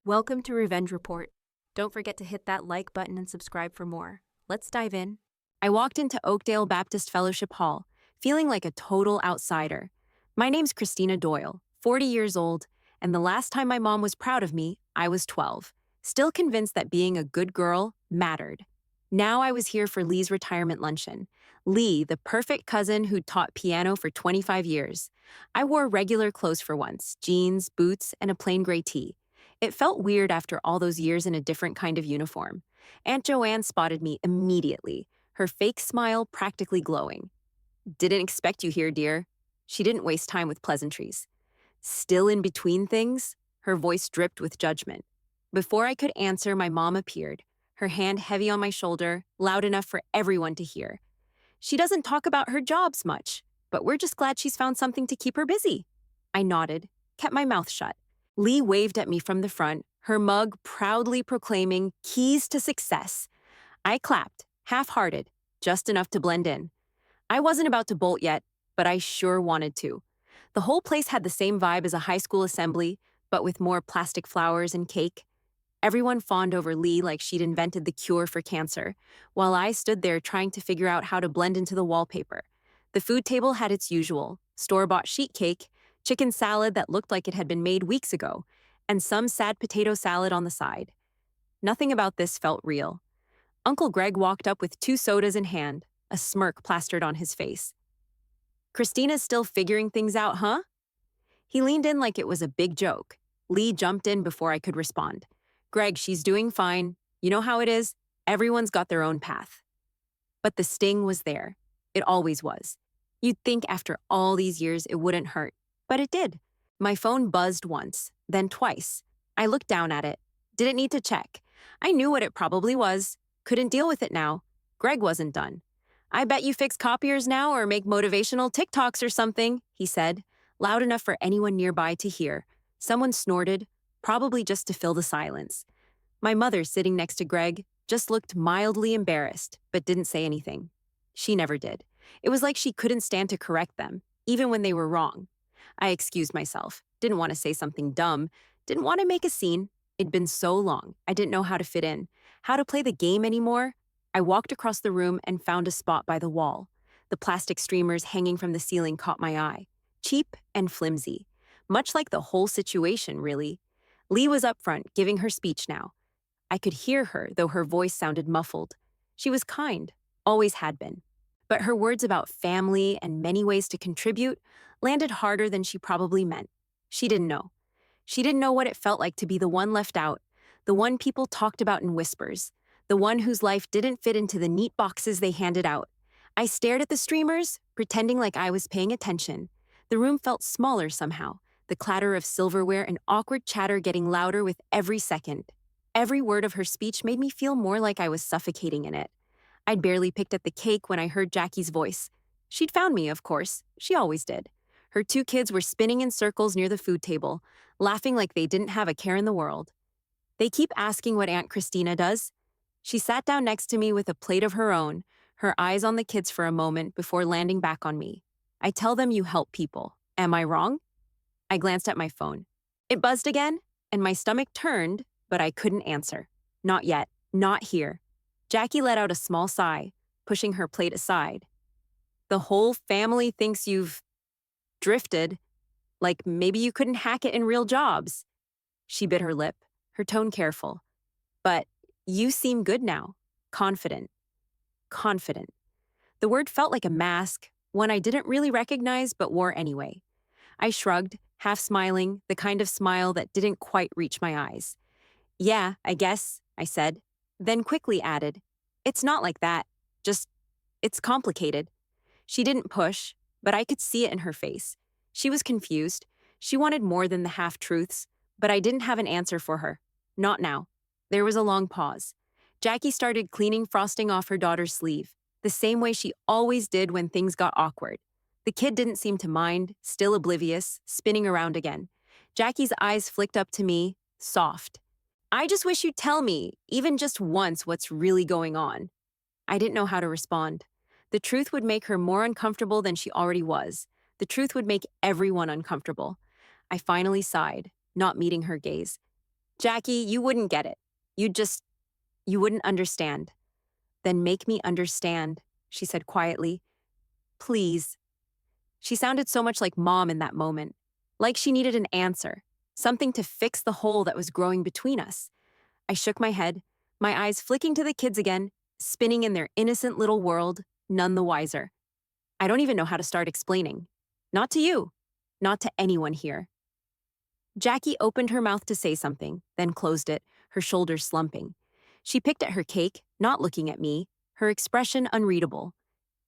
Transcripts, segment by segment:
Welcome to Revenge Report. Don't forget to hit that like button and subscribe for more. Let's dive in. I walked into Oakdale Baptist Fellowship Hall, feeling like a total outsider. My name's Christina Doyle, 40 years old, and the last time my mom was proud of me, I was 12, still convinced that being a good girl mattered. Now I was here for Lee's retirement luncheon. Lee, the perfect cousin who'd taught piano for 25 years. I wore regular clothes for once, jeans, boots, and a plain gray tee. It felt weird after all those years in a different kind of uniform. Aunt Joanne spotted me immediately, her fake smile practically glowing. "Didn't expect you here, dear." She didn't waste time with pleasantries. "Still in between things?" Her voice dripped with judgment. Before I could answer, my mom appeared, her hand heavy on my shoulder, loud enough for everyone to hear. "She doesn't talk about her jobs much, but we're just glad she's found something to keep her busy." I nodded, kept my mouth shut. Lee waved at me from the front, her mug proudly proclaiming "Keys to Success." I clapped, half-hearted, just enough to blend in. I wasn't about to bolt yet, but I sure wanted to. The whole place had the same vibe as a high school assembly, but with more plastic flowers and cake. Everyone fawned over Lee like she'd invented the cure for cancer, while I stood there trying to figure out how to blend into the wallpaper. The food table had its usual, store-bought sheet cake, chicken salad that looked like it had been made weeks ago, and some sad potato salad on the side. Nothing about this felt real. Uncle Greg walked up with 2 sodas in hand, a smirk plastered on his face. "Christina's still figuring things out, huh?" He leaned in like it was a big joke. Lee jumped in before I could respond. "Greg, she's doing fine. You know how it is? Everyone's got their own path." But the sting was there. It always was. You'd think after all these years it wouldn't hurt, but it did. My phone buzzed once, then twice. I looked down at it. Didn't need to check. I knew what it probably was. Couldn't deal with it now. Greg wasn't done. "I bet you fix copiers now or make motivational TikToks or something," he said, loud enough for anyone nearby to hear. Someone snorted, probably just to fill the silence. My mother, sitting next to Greg, just looked mildly embarrassed, but didn't say anything. She never did. It was like she couldn't stand to correct them, even when they were wrong. I excused myself, didn't want to say something dumb, didn't want to make a scene. It'd been so long, I didn't know how to fit in, how to play the game anymore. I walked across the room and found a spot by the wall. The plastic streamers hanging from the ceiling caught my eye. Cheap and flimsy. Much like the whole situation, really. Lee was up front, giving her speech now. I could hear her, though her voice sounded muffled. She was kind, always had been. But her words about family and many ways to contribute landed harder than she probably meant. She didn't know. She didn't know what it felt like to be the one left out, the one people talked about in whispers, the one whose life didn't fit into the neat boxes they handed out. I stared at the streamers, pretending like I was paying attention. The room felt smaller somehow, the clatter of silverware and awkward chatter getting louder with every second. Every word of her speech made me feel more like I was suffocating in it. I'd barely picked at the cake when I heard Jackie's voice. She'd found me, of course. She always did. Her 2 kids were spinning in circles near the food table, laughing like they didn't have a care in the world. "They keep asking what Aunt Christina does." She sat down next to me with a plate of her own, her eyes on the kids for a moment before landing back on me. "I tell them you help people. Am I wrong?" I glanced at my phone. It buzzed again, and my stomach turned, but I couldn't answer. Not yet. Not here. Jackie let out a small sigh, pushing her plate aside. "The whole family thinks you've drifted. Like maybe you couldn't hack it in real jobs." She bit her lip, her tone careful. "But you seem good now. Confident." Confident. The word felt like a mask, one I didn't really recognize but wore anyway. I shrugged, half smiling, the kind of smile that didn't quite reach my eyes. "Yeah, I guess," I said, then quickly added, "It's not like that. Just, it's complicated." She didn't push, but I could see it in her face. She was confused. She wanted more than the half-truths, but I didn't have an answer for her. Not now. There was a long pause. Jackie started cleaning frosting off her daughter's sleeve, the same way she always did when things got awkward. The kid didn't seem to mind, still oblivious, spinning around again. Jackie's eyes flicked up to me, soft. "I just wish you'd tell me, even just once, what's really going on." I didn't know how to respond. The truth would make her more uncomfortable than she already was. The truth would make everyone uncomfortable. I finally sighed, not meeting her gaze. Jackie, you wouldn't get it. You wouldn't understand. Then make me understand, she said quietly. Please. She sounded so much like Mom in that moment, like she needed an answer, something to fix the hole that was growing between us. I shook my head, my eyes flicking to the kids again, spinning in their innocent little world, none the wiser. I don't even know how to start explaining. Not to you, not to anyone here. Jackie opened her mouth to say something, then closed it, her shoulders slumping. She picked at her cake, not looking at me, her expression unreadable.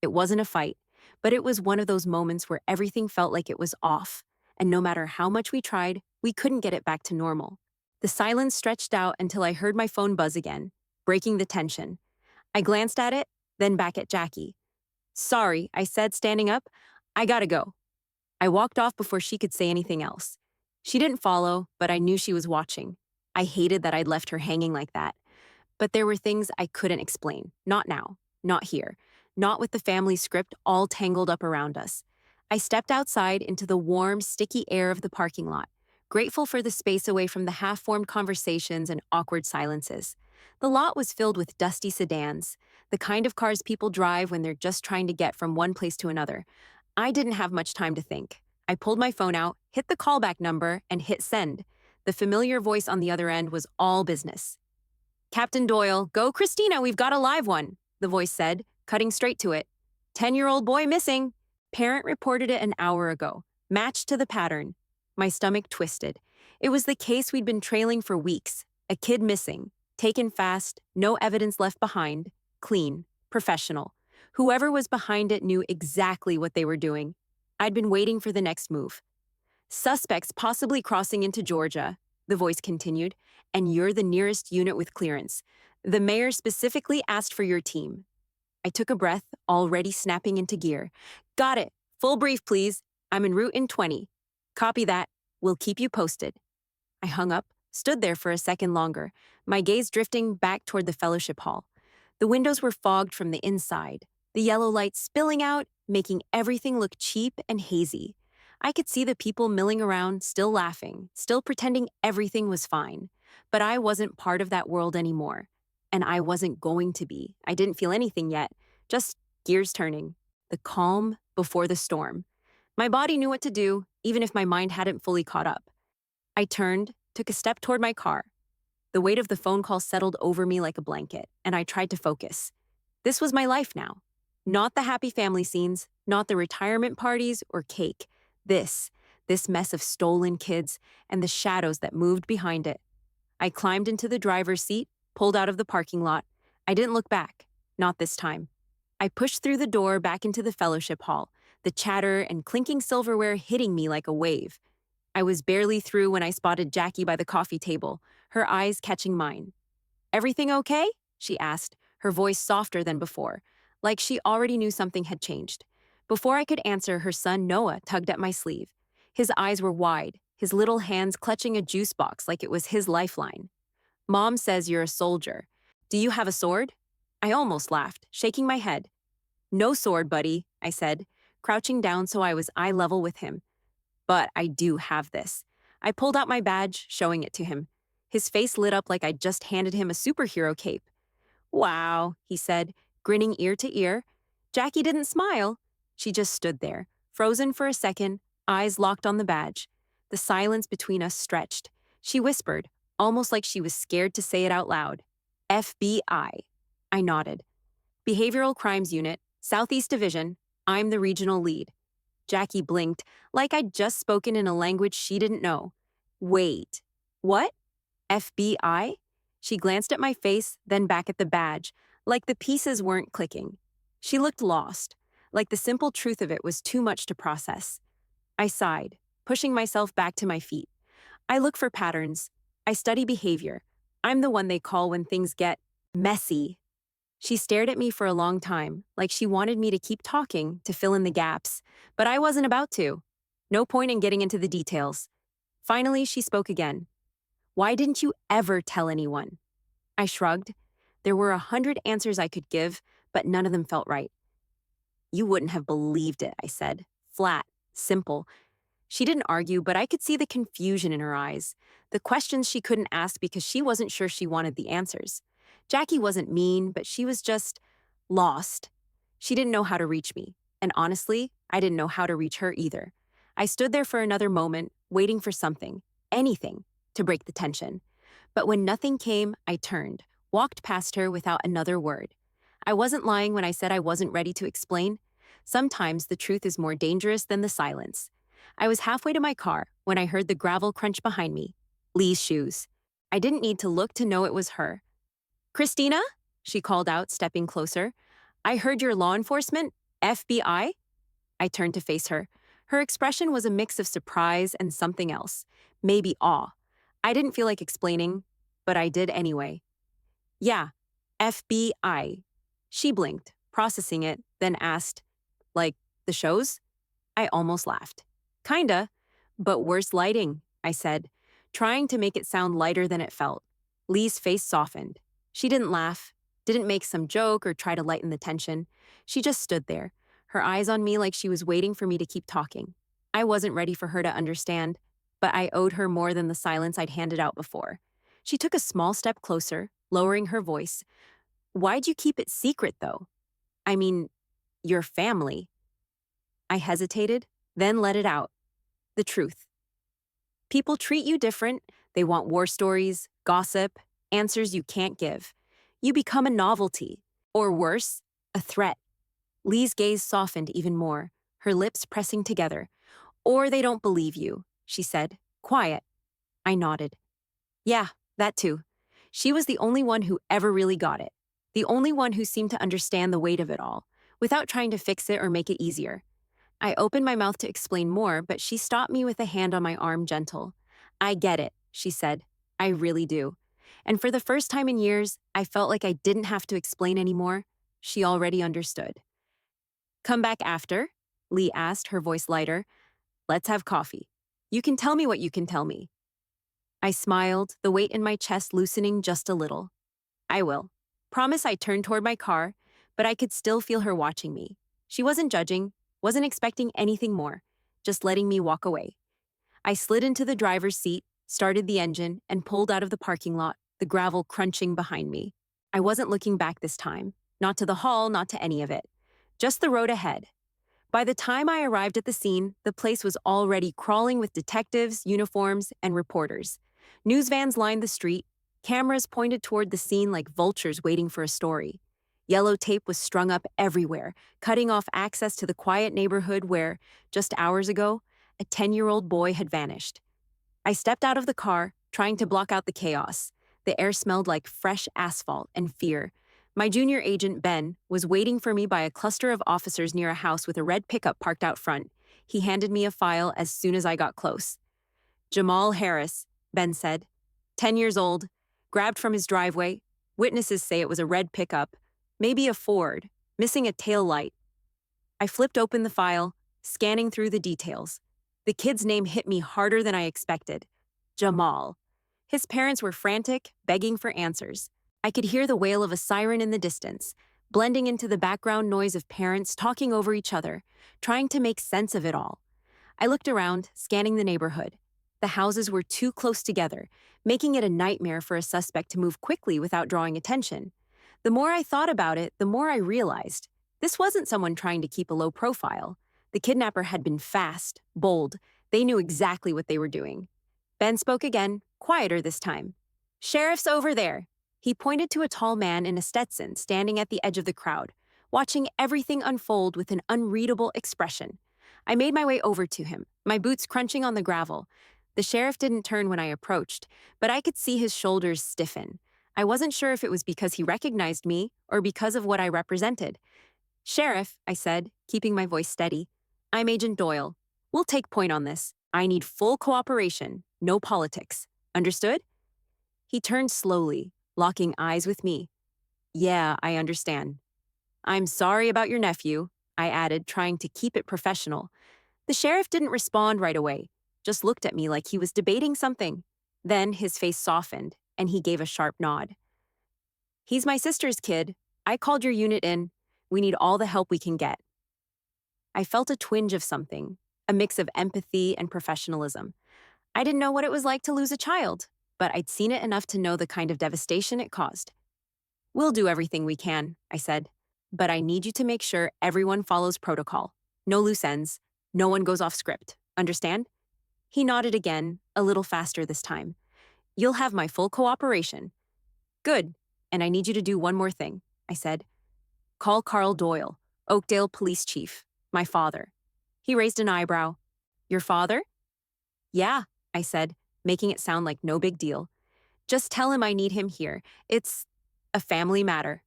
It wasn't a fight, but it was one of those moments where everything felt like it was off, and no matter how much we tried, we couldn't get it back to normal. The silence stretched out until I heard my phone buzz again, breaking the tension. I glanced at it, then back at Jackie. Sorry, I said, standing up. I gotta go. I walked off before she could say anything else. She didn't follow, but I knew she was watching. I hated that I'd left her hanging like that. But there were things I couldn't explain. Not now. Not here. Not with the family script all tangled up around us. I stepped outside into the warm, sticky air of the parking lot, grateful for the space away from the half-formed conversations and awkward silences. The lot was filled with dusty sedans, the kind of cars people drive when they're just trying to get from one place to another. I didn't have much time to think. I pulled my phone out, hit the callback number, and hit send. The familiar voice on the other end was all business. Captain Doyle, go Christina, we've got a live one, the voice said, cutting straight to it. 10-year-old boy missing. Parent reported it an hour ago. Matched to the pattern. My stomach twisted. It was the case we'd been trailing for weeks. A kid missing. Taken fast, no evidence left behind. Clean. Professional. Whoever was behind it knew exactly what they were doing. I'd been waiting for the next move. Suspects possibly crossing into Georgia, the voice continued, and you're the nearest unit with clearance. The mayor specifically asked for your team. I took a breath, already snapping into gear. Got it. Full brief, please. I'm en route in 20. Copy that. We'll keep you posted. I hung up, stood there for a second longer, my gaze drifting back toward the fellowship hall. The windows were fogged from the inside, the yellow light spilling out, making everything look cheap and hazy. I could see the people milling around, still laughing, still pretending everything was fine. But I wasn't part of that world anymore. And I wasn't going to be. I didn't feel anything yet, just gears turning. The calm before the storm. My body knew what to do, even if my mind hadn't fully caught up. I turned, took a step toward my car. The weight of the phone call settled over me like a blanket, and I tried to focus. This was my life now. Not the happy family scenes, not the retirement parties or cake. This mess of stolen kids and the shadows that moved behind it. I climbed into the driver's seat, pulled out of the parking lot. I didn't look back, not this time. I pushed through the door back into the fellowship hall, the chatter and clinking silverware hitting me like a wave. I was barely through when I spotted Jackie by the coffee table, her eyes catching mine. Everything okay? She asked, her voice softer than before, like she already knew something had changed. Before I could answer, her son Noah tugged at my sleeve. His eyes were wide, his little hands clutching a juice box like it was his lifeline. Mom says you're a soldier. Do you have a sword? I almost laughed, shaking my head. No sword, buddy, I said, crouching down so I was eye level with him. But I do have this. I pulled out my badge, showing it to him. His face lit up like I'd just handed him a superhero cape. Wow, he said, grinning ear to ear. Jackie didn't smile. She just stood there, frozen for a second, eyes locked on the badge. The silence between us stretched. She whispered, almost like she was scared to say it out loud. FBI. I nodded. Behavioral Crimes Unit, Southeast Division. I'm the regional lead. Jackie blinked, like I'd just spoken in a language she didn't know. Wait. What? FBI? She glanced at my face, then back at the badge, like the pieces weren't clicking. She looked lost, like the simple truth of it was too much to process. I sighed, pushing myself back to my feet. I look for patterns. I study behavior. I'm the one they call when things get messy. She stared at me for a long time, like she wanted me to keep talking to fill in the gaps, but I wasn't about to. No point in getting into the details. Finally, she spoke again. Why didn't you ever tell anyone? I shrugged. There were 100 answers I could give, but none of them felt right. You wouldn't have believed it, I said. Flat, simple. She didn't argue, but I could see the confusion in her eyes, the questions she couldn't ask because she wasn't sure she wanted the answers. Jackie wasn't mean, but she was just lost. She didn't know how to reach me, and honestly, I didn't know how to reach her either. I stood there for another moment, waiting for something, anything, to break the tension. But when nothing came, I turned, walked past her without another word. I wasn't lying when I said I wasn't ready to explain. Sometimes the truth is more dangerous than the silence. I was halfway to my car when I heard the gravel crunch behind me. Lee's shoes. I didn't need to look to know it was her. "Christina?" she called out, stepping closer. "I heard your law enforcement? FBI?" I turned to face her. Her expression was a mix of surprise and something else, maybe awe. I didn't feel like explaining, but I did anyway. "Yeah, FBI." She blinked, processing it, then asked, "Like, the shows?" I almost laughed. "Kinda, but worse lighting," I said, trying to make it sound lighter than it felt. Lee's face softened. She didn't laugh, didn't make some joke or try to lighten the tension. She just stood there, her eyes on me like she was waiting for me to keep talking. I wasn't ready for her to understand, but I owed her more than the silence I'd handed out before. She took a small step closer, lowering her voice. "Why'd you keep it secret, though? I mean, your family." I hesitated, then let it out. The truth. People treat you different. They want war stories, gossip, answers you can't give. You become a novelty, or worse, a threat. Lee's gaze softened even more, her lips pressing together. "Or they don't believe you," she said, quiet. I nodded. "Yeah, that too." She was the only one who ever really got it. The only one who seemed to understand the weight of it all, without trying to fix it or make it easier. I opened my mouth to explain more, but she stopped me with a hand on my arm, gentle. "I get it," she said. "I really do." And for the first time in years, I felt like I didn't have to explain anymore. She already understood. "Come back after?" Lee asked, her voice lighter. "Let's have coffee. You can tell me what you can tell me." I smiled, the weight in my chest loosening just a little. "I will." Promise. I turned toward my car, but I could still feel her watching me. She wasn't judging, wasn't expecting anything more, just letting me walk away. I slid into the driver's seat, started the engine, and pulled out of the parking lot, the gravel crunching behind me. I wasn't looking back this time, not to the hall, not to any of it. Just the road ahead. By the time I arrived at the scene, the place was already crawling with detectives, uniforms, and reporters. News vans lined the street, cameras pointed toward the scene like vultures waiting for a story. Yellow tape was strung up everywhere, cutting off access to the quiet neighborhood where, just hours ago, a 10-year-old boy had vanished. I stepped out of the car, trying to block out the chaos. The air smelled like fresh asphalt and fear. My junior agent, Ben, was waiting for me by a cluster of officers near a house with a red pickup parked out front. He handed me a file as soon as I got close. "Jamal Harris," Ben said. 10 years old, grabbed from his driveway. Witnesses say it was a red pickup, maybe a Ford, missing a tail light. I flipped open the file, scanning through the details. The kid's name hit me harder than I expected. Jamal. His parents were frantic, begging for answers. I could hear the wail of a siren in the distance, blending into the background noise of parents talking over each other, trying to make sense of it all. I looked around, scanning the neighborhood. The houses were too close together, making it a nightmare for a suspect to move quickly without drawing attention. The more I thought about it, the more I realized this wasn't someone trying to keep a low profile. The kidnapper had been fast, bold. They knew exactly what they were doing. Ben spoke again, quieter this time. "Sheriff's over there." He pointed to a tall man in a Stetson standing at the edge of the crowd, watching everything unfold with an unreadable expression. I made my way over to him, my boots crunching on the gravel. The sheriff didn't turn when I approached, but I could see his shoulders stiffen. I wasn't sure if it was because he recognized me or because of what I represented. "Sheriff," I said, keeping my voice steady, "I'm Agent Doyle. We'll take point on this. I need full cooperation, no politics. Understood?" He turned slowly, locking eyes with me. "Yeah, I understand." "I'm sorry about your nephew," I added, trying to keep it professional. The sheriff didn't respond right away, just looked at me like he was debating something. Then his face softened, and he gave a sharp nod. "He's my sister's kid. I called your unit in. We need all the help we can get." I felt a twinge of something, a mix of empathy and professionalism. I didn't know what it was like to lose a child, but I'd seen it enough to know the kind of devastation it caused. "We'll do everything we can," I said, "but I need you to make sure everyone follows protocol. No loose ends. No one goes off script. Understand?" He nodded again, a little faster this time. "You'll have my full cooperation." "Good. And I need you to do one more thing," I said. "Call Carl Doyle, Oakdale Police Chief, my father." He raised an eyebrow. "Your father?" "Yeah," I said, making it sound like no big deal. "Just tell him I need him here. It's a family matter."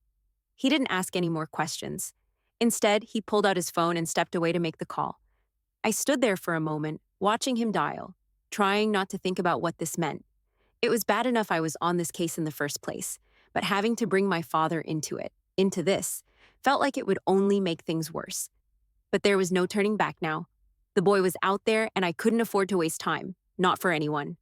He didn't ask any more questions. Instead, he pulled out his phone and stepped away to make the call. I stood there for a moment, watching him dial, trying not to think about what this meant. It was bad enough I was on this case in the first place, but having to bring my father into this, felt like it would only make things worse. But there was no turning back now. The boy was out there, and I couldn't afford to waste time, not for anyone.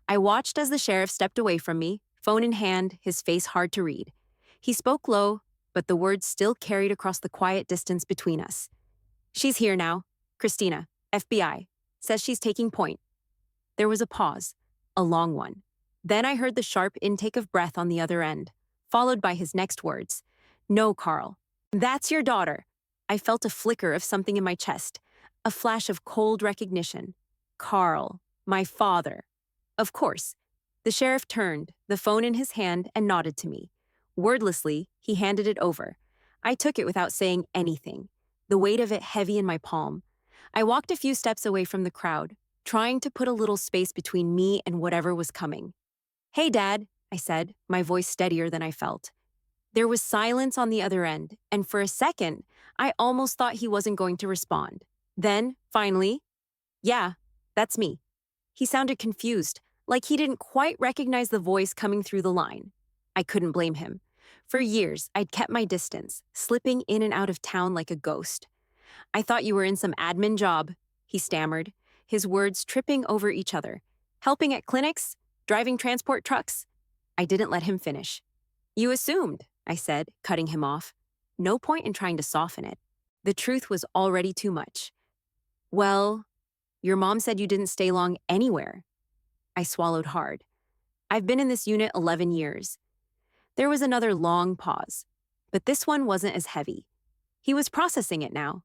I watched as the sheriff stepped away from me, phone in hand, his face hard to read. He spoke low, but the words still carried across the quiet distance between us. "She's here now. Christina, FBI, says she's taking point." There was a pause, a long one. Then I heard the sharp intake of breath on the other end, followed by his next words. "No, Carl. That's your daughter." I felt a flicker of something in my chest, a flash of cold recognition. Carl, my father. Of course. The sheriff turned, the phone in his hand, and nodded to me. Wordlessly, he handed it over. I took it without saying anything, the weight of it heavy in my palm. I walked a few steps away from the crowd, trying to put a little space between me and whatever was coming. "Hey, Dad," I said, my voice steadier than I felt. There was silence on the other end, and for a second, I almost thought he wasn't going to respond. Then, finally, "Yeah, that's me." He sounded confused, like he didn't quite recognize the voice coming through the line. I couldn't blame him. For years, I'd kept my distance, slipping in and out of town like a ghost. "I thought you were in some admin job," he stammered, his words tripping over each other. "Helping at clinics? Driving transport trucks?" I didn't let him finish. "You assumed," I said, cutting him off. No point in trying to soften it. The truth was already too much. "Well, your mom said you didn't stay long anywhere." I swallowed hard. "I've been in this unit 11 years. There was another long pause, but this one wasn't as heavy. He was processing it now,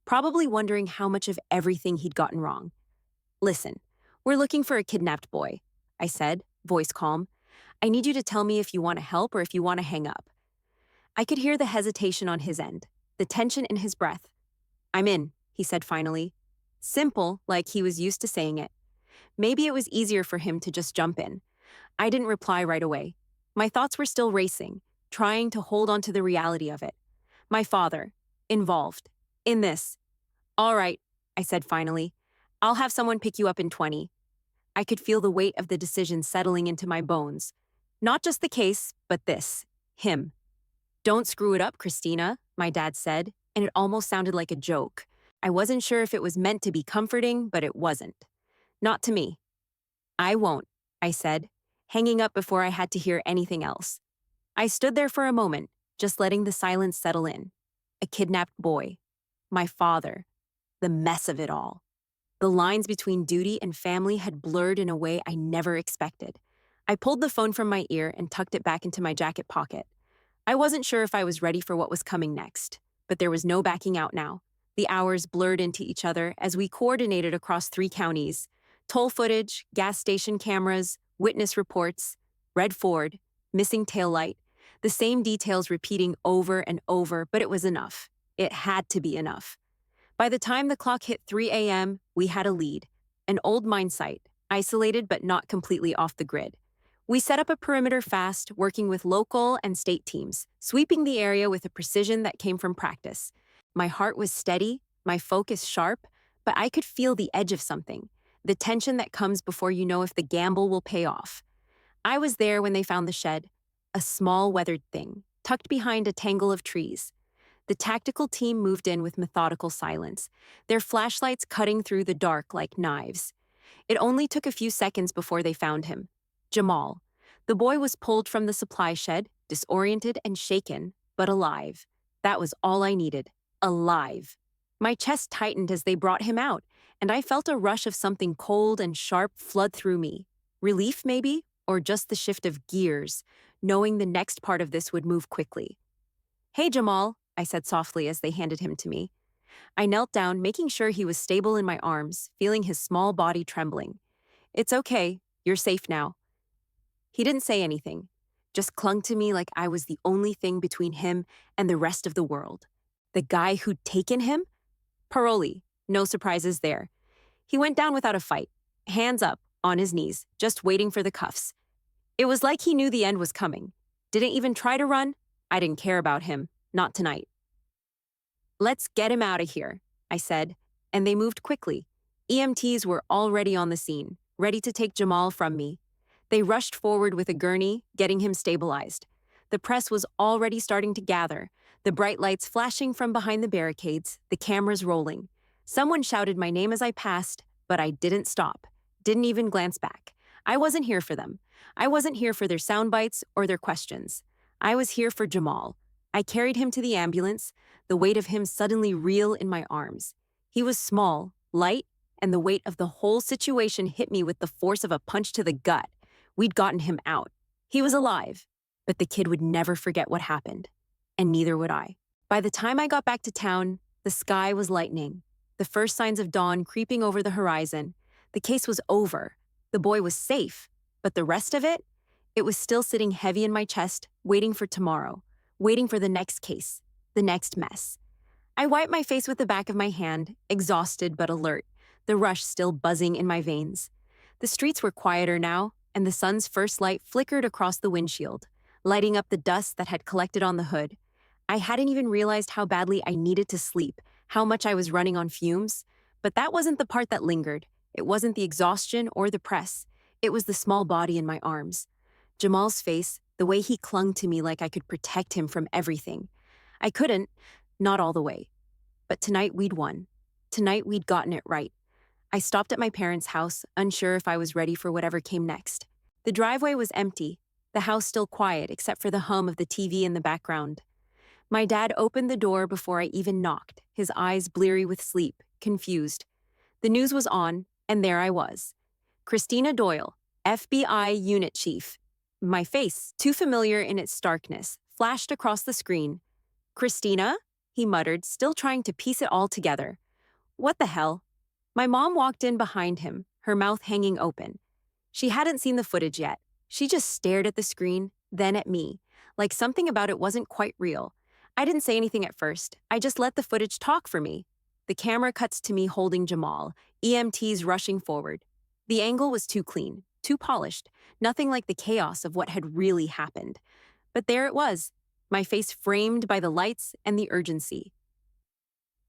probably wondering how much of everything he'd gotten wrong. "Listen, we're looking for a kidnapped boy," I said, voice calm. "I need you to tell me if you want to help or if you want to hang up." I could hear the hesitation on his end, the tension in his breath. "I'm in," he said finally. Simple, like he was used to saying it. Maybe it was easier for him to just jump in. I didn't reply right away. My thoughts were still racing, trying to hold on to the reality of it. My father, involved, in this. "All right," I said finally. "I'll have someone pick you up in 20. I could feel the weight of the decision settling into my bones. Not just the case, but this, him. "Don't screw it up, Christina," my dad said, and it almost sounded like a joke. I wasn't sure if it was meant to be comforting, but it wasn't. Not to me. "I won't," I said, hanging up before I had to hear anything else. I stood there for a moment, just letting the silence settle in. A kidnapped boy. My father. The mess of it all. The lines between duty and family had blurred in a way I never expected. I pulled the phone from my ear and tucked it back into my jacket pocket. I wasn't sure if I was ready for what was coming next, but there was no backing out now. The hours blurred into each other as we coordinated across 3 counties. Toll footage, gas station cameras, witness reports, red Ford, missing taillight, the same details repeating over and over, but it was enough. It had to be enough. By the time the clock hit 3 a.m., we had a lead. An old mine site, isolated but not completely off the grid. We set up a perimeter fast, working with local and state teams, sweeping the area with a precision that came from practice. My heart was steady, my focus sharp, but I could feel the edge of something, the tension that comes before you know if the gamble will pay off. I was there when they found the shed, a small weathered thing, tucked behind a tangle of trees. The tactical team moved in with methodical silence, their flashlights cutting through the dark like knives. It only took a few seconds before they found him. Jamal. The boy was pulled from the supply shed, disoriented and shaken, but alive. That was all I needed. Alive. My chest tightened as they brought him out, and I felt a rush of something cold and sharp flood through me. Relief, maybe, or just the shift of gears, knowing the next part of this would move quickly. "Hey, Jamal," I said softly as they handed him to me. I knelt down, making sure he was stable in my arms, feeling his small body trembling. "It's okay. You're safe now." He didn't say anything, just clung to me like I was the only thing between him and the rest of the world. The guy who'd taken him? Paroli, no surprises there. He went down without a fight, hands up, on his knees, just waiting for the cuffs. It was like he knew the end was coming. Didn't even try to run. I didn't care about him, not tonight. "Let's get him out of here," I said, and they moved quickly. EMTs were already on the scene, ready to take Jamal from me. They rushed forward with a gurney, getting him stabilized. The press was already starting to gather, the bright lights flashing from behind the barricades, the cameras rolling. Someone shouted my name as I passed, but I didn't stop, didn't even glance back. I wasn't here for them. I wasn't here for their sound bites or their questions. I was here for Jamal. I carried him to the ambulance, the weight of him suddenly real in my arms. He was small, light, and the weight of the whole situation hit me with the force of a punch to the gut. We'd gotten him out. He was alive, but the kid would never forget what happened, and neither would I. By the time I got back to town, the sky was lightening, the first signs of dawn creeping over the horizon. The case was over. The boy was safe, but the rest of it? It was still sitting heavy in my chest, waiting for tomorrow, waiting for the next case, the next mess. I wiped my face with the back of my hand, exhausted but alert, the rush still buzzing in my veins. The streets were quieter now, and the sun's first light flickered across the windshield, lighting up the dust that had collected on the hood. I hadn't even realized how badly I needed to sleep, how much I was running on fumes. But that wasn't the part that lingered. It wasn't the exhaustion or the press. It was the small body in my arms. Jamal's face, the way he clung to me like I could protect him from everything. I couldn't, not all the way. But tonight we'd won. Tonight we'd gotten it right. I stopped at my parents' house, unsure if I was ready for whatever came next. The driveway was empty, the house still quiet except for the hum of the TV in the background. My dad opened the door before I even knocked, his eyes bleary with sleep, confused. The news was on, and there I was. Christina Doyle, FBI Unit Chief. My face, too familiar in its starkness, flashed across the screen. "Christina?" he muttered, still trying to piece it all together. "What the hell?" My mom walked in behind him, her mouth hanging open. She hadn't seen the footage yet. She just stared at the screen, then at me, like something about it wasn't quite real. I didn't say anything at first. I just let the footage talk for me. The camera cuts to me holding Jamal, EMTs rushing forward. The angle was too clean, too polished, nothing like the chaos of what had really happened. But there it was, my face framed by the lights and the urgency.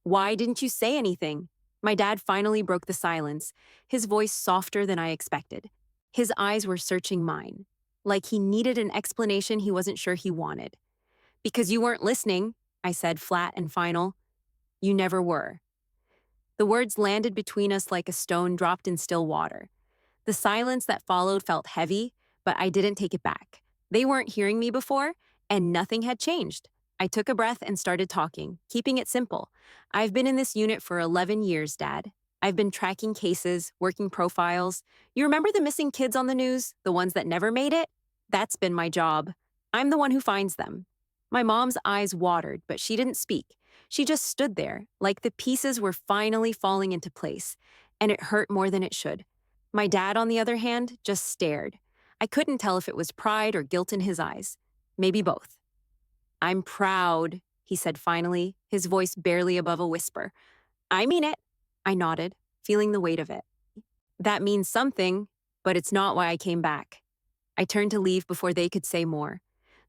"Why didn't you say anything?" My dad finally broke the silence, his voice softer than I expected. His eyes were searching mine, like he needed an explanation he wasn't sure he wanted. "Because you weren't listening," I said, flat and final. "You never were." The words landed between us like a stone dropped in still water. The silence that followed felt heavy, but I didn't take it back. They weren't hearing me before, and nothing had changed. I took a breath and started talking, keeping it simple. "I've been in this unit for 11 years, Dad. I've been tracking cases, working profiles. You remember the missing kids on the news, the ones that never made it? That's been my job. I'm the one who finds them." My mom's eyes watered, but she didn't speak. She just stood there, like the pieces were finally falling into place, and it hurt more than it should. My dad, on the other hand, just stared. I couldn't tell if it was pride or guilt in his eyes. Maybe both. "I'm proud," he said finally, his voice barely above a whisper. "I mean it." I nodded, feeling the weight of it. "That means something, but it's not why I came back." I turned to leave before they could say more.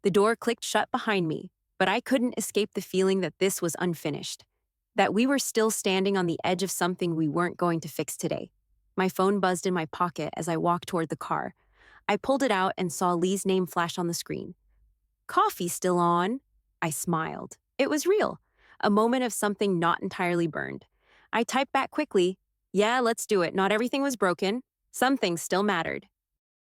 The door clicked shut behind me, but I couldn't escape the feeling that this was unfinished, that we were still standing on the edge of something we weren't going to fix today. My phone buzzed in my pocket as I walked toward the car. I pulled it out and saw Lee's name flash on the screen. "Coffee still on?" I smiled. It was real, a moment of something not entirely burned. I typed back quickly, "Yeah, let's do it. Not everything was broken. Some things still mattered."